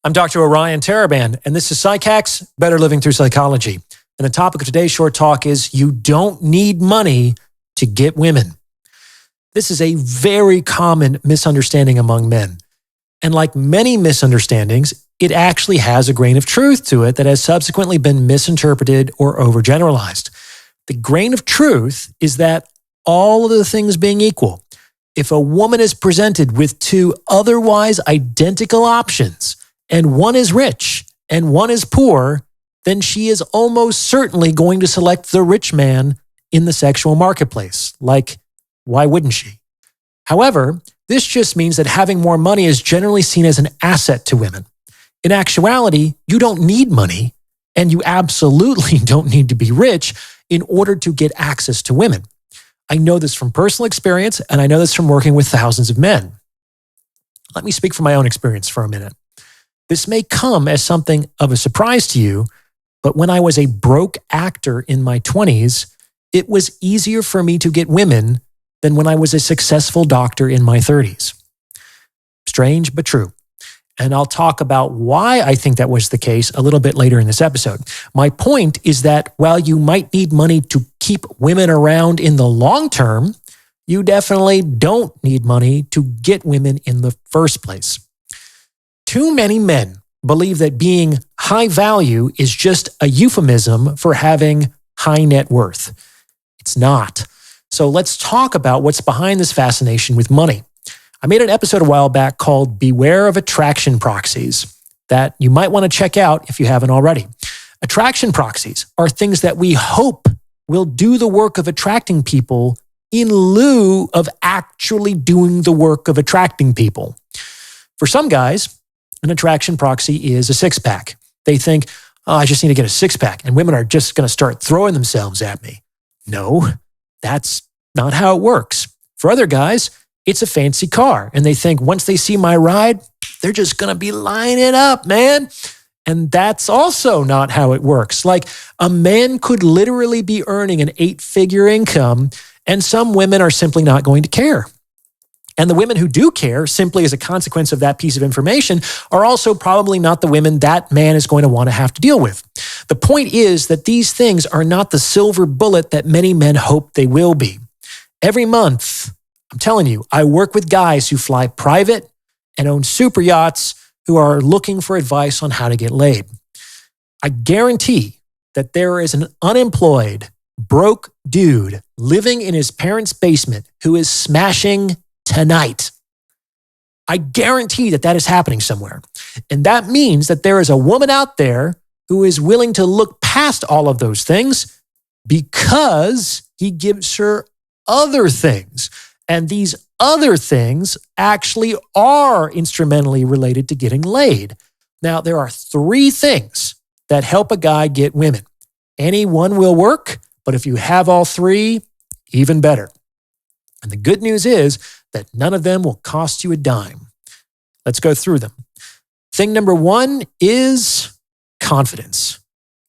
I'm Dr. Orion Taraban, and this is PsycHacks, Better Living Through Psychology. And the topic of today's short talk is you don't need money to get women. This is a very common misunderstanding among men. And like many misunderstandings, it actually has a grain of truth to it that has subsequently been misinterpreted or overgeneralized. The grain of truth is that all of the things being equal, if a woman is presented with two otherwise identical options, and one is rich and one is poor, then she is almost certainly going to select the rich man in the sexual marketplace. Like, why wouldn't she? However, this just means that having more money is generally seen as an asset to women. In actuality, you don't need money, and you absolutely don't need to be rich in order to get access to women. I know this from personal experience, and I know this from working with thousands of men. Let me speak from my own experience for a minute. This may come as something of a surprise to you, but when I was a broke actor in my 20s, it was easier for me to get women than when I was a successful doctor in my 30s. Strange, but true. And I'll talk about why I think that was the case a little bit later in this episode. My point is that while you might need money to keep women around in the long term, you definitely don't need money to get women in the first place. Too many men believe that being high value is just a euphemism for having high net worth. It's not. So let's talk about what's behind this fascination with money. I made an episode a while back called Beware of Attraction Proxies that you might want to check out if you haven't already. Attraction proxies are things that we hope will do the work of attracting people in lieu of actually doing the work of attracting people. For some guys, an attraction proxy is a six-pack. They think, oh, I just need to get a six-pack, and women are just going to start throwing themselves at me. No, that's not how it works. For other guys, it's a fancy car, and they think once they see my ride, they're just going to be lining up, man. And that's also not how it works. Like, a man could literally be earning an 8-figure income, and some women are simply not going to care. And the women who do care, simply as a consequence of that piece of information, are also probably not the women that man is going to want to have to deal with. The point is that these things are not the silver bullet that many men hope they will be. Every month, I'm telling you, I work with guys who fly private and own super yachts who are looking for advice on how to get laid. I guarantee that there is an unemployed, broke dude living in his parents' basement who is smashing tonight. I guarantee that that is happening somewhere. And that means that there is a woman out there who is willing to look past all of those things because he gives her other things. And these other things actually are instrumentally related to getting laid. Now, there are 3 things that help a guy get women. Any one will work, but if you have all 3, even better. And the good news is that none of them will cost you a dime. Let's go through them. Thing number 1 is confidence.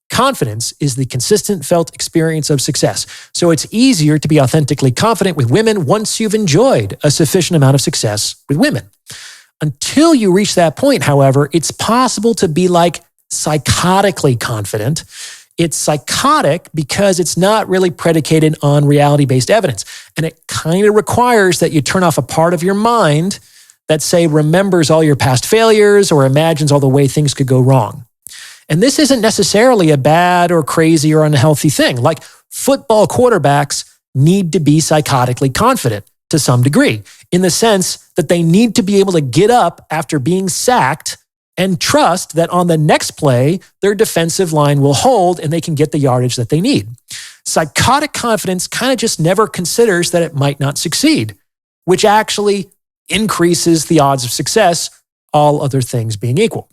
Confidence is the consistent felt experience of success. So it's easier to be authentically confident with women once you've enjoyed a sufficient amount of success with women. Until you reach that point, however, it's possible to be like psychotically confident. It's psychotic because it's not really predicated on reality-based evidence. And it kind of requires that you turn off a part of your mind that, say, remembers all your past failures or imagines all the way things could go wrong. And this isn't necessarily a bad or crazy or unhealthy thing. Like, football quarterbacks need to be psychotically confident to some degree, in the sense that they need to be able to get up after being sacked and trust that on the next play, their defensive line will hold and they can get the yardage that they need. Psychotic confidence kind of just never considers that it might not succeed, which actually increases the odds of success, all other things being equal.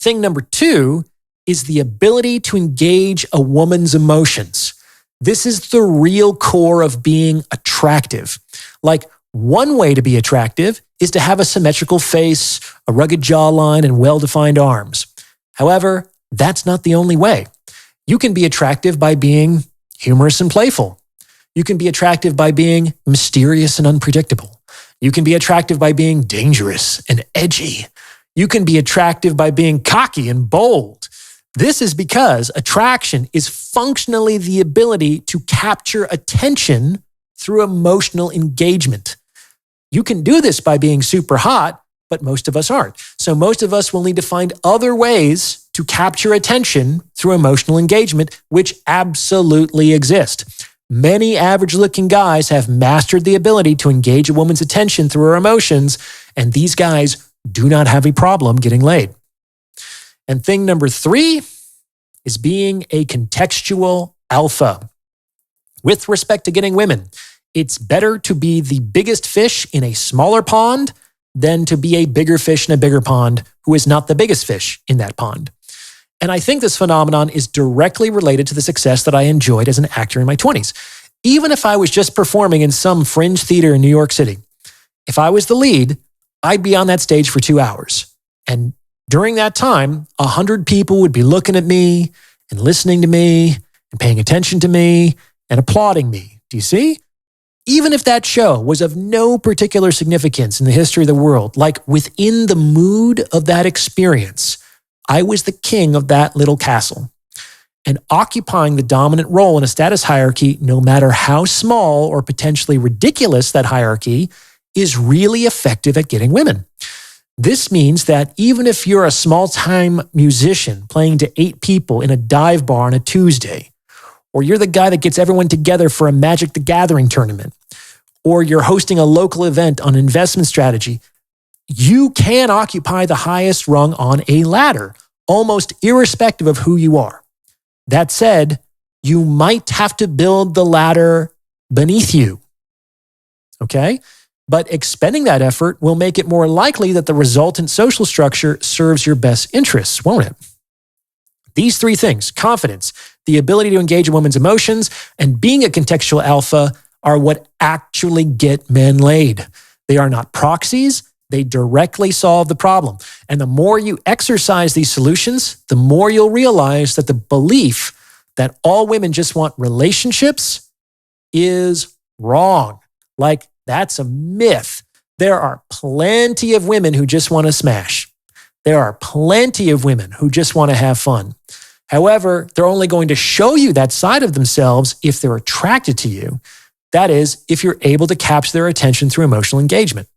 Thing number 2 is the ability to engage a woman's emotions. This is the real core of being attractive. Like, one way to be attractive is to have a symmetrical face, a rugged jawline, and well-defined arms. However, that's not the only way. You can be attractive by being humorous and playful. You can be attractive by being mysterious and unpredictable. You can be attractive by being dangerous and edgy. You can be attractive by being cocky and bold. This is because attraction is functionally the ability to capture attention through emotional engagement. You can do this by being super hot, but most of us aren't. So most of us will need to find other ways to capture attention through emotional engagement, which absolutely exist. Many average-looking guys have mastered the ability to engage a woman's attention through her emotions, and these guys do not have a problem getting laid. And thing number 3 is being a contextual alpha. With respect to getting women, it's better to be the biggest fish in a smaller pond than to be a bigger fish in a bigger pond who is not the biggest fish in that pond. And I think this phenomenon is directly related to the success that I enjoyed as an actor in my 20s. Even if I was just performing in some fringe theater in New York City, if I was the lead, I'd be on that stage for 2 hours. And during that time, 100 people would be looking at me and listening to me and paying attention to me and applauding me. Do you see? Even if that show was of no particular significance in the history of the world, like within the mood of that experience, I was the king of that little castle. And occupying the dominant role in a status hierarchy, no matter how small or potentially ridiculous that hierarchy, is really effective at getting women. This means that even if you're a small-time musician playing to 8 people in a dive bar on a Tuesday, or you're the guy that gets everyone together for a Magic the Gathering tournament, or you're hosting a local event on investment strategy, you can occupy the highest rung on a ladder, almost irrespective of who you are. That said, you might have to build the ladder beneath you. Okay? But expending that effort will make it more likely that the resultant social structure serves your best interests, won't it? These 3 things, confidence, the ability to engage a woman's emotions, and being a contextual alpha, are what actually get men laid. They are not proxies. They directly solve the problem. And the more you exercise these solutions, the more you'll realize that the belief that all women just want relationships is wrong. Like, that's a myth. There are plenty of women who just want to smash. There are plenty of women who just want to have fun. However, they're only going to show you that side of themselves if they're attracted to you. That is, if you're able to capture their attention through emotional engagement.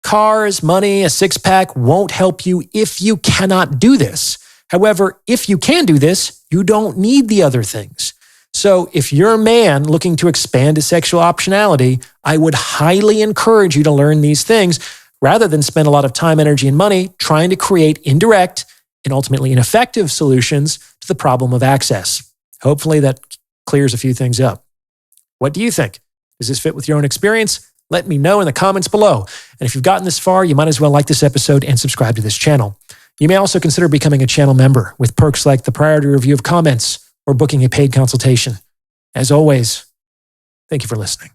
Cars, money, a six-pack won't help you if you cannot do this. However, if you can do this, you don't need the other things. So if you're a man looking to expand his sexual optionality, I would highly encourage you to learn these things rather than spend a lot of time, energy, and money trying to create indirect and ultimately ineffective solutions to the problem of access. Hopefully that clears a few things up. What do you think? Does this fit with your own experience? Let me know in the comments below. And if you've gotten this far, you might as well like this episode and subscribe to this channel. You may also consider becoming a channel member with perks like the priority review of comments or booking a paid consultation. As always, thank you for listening.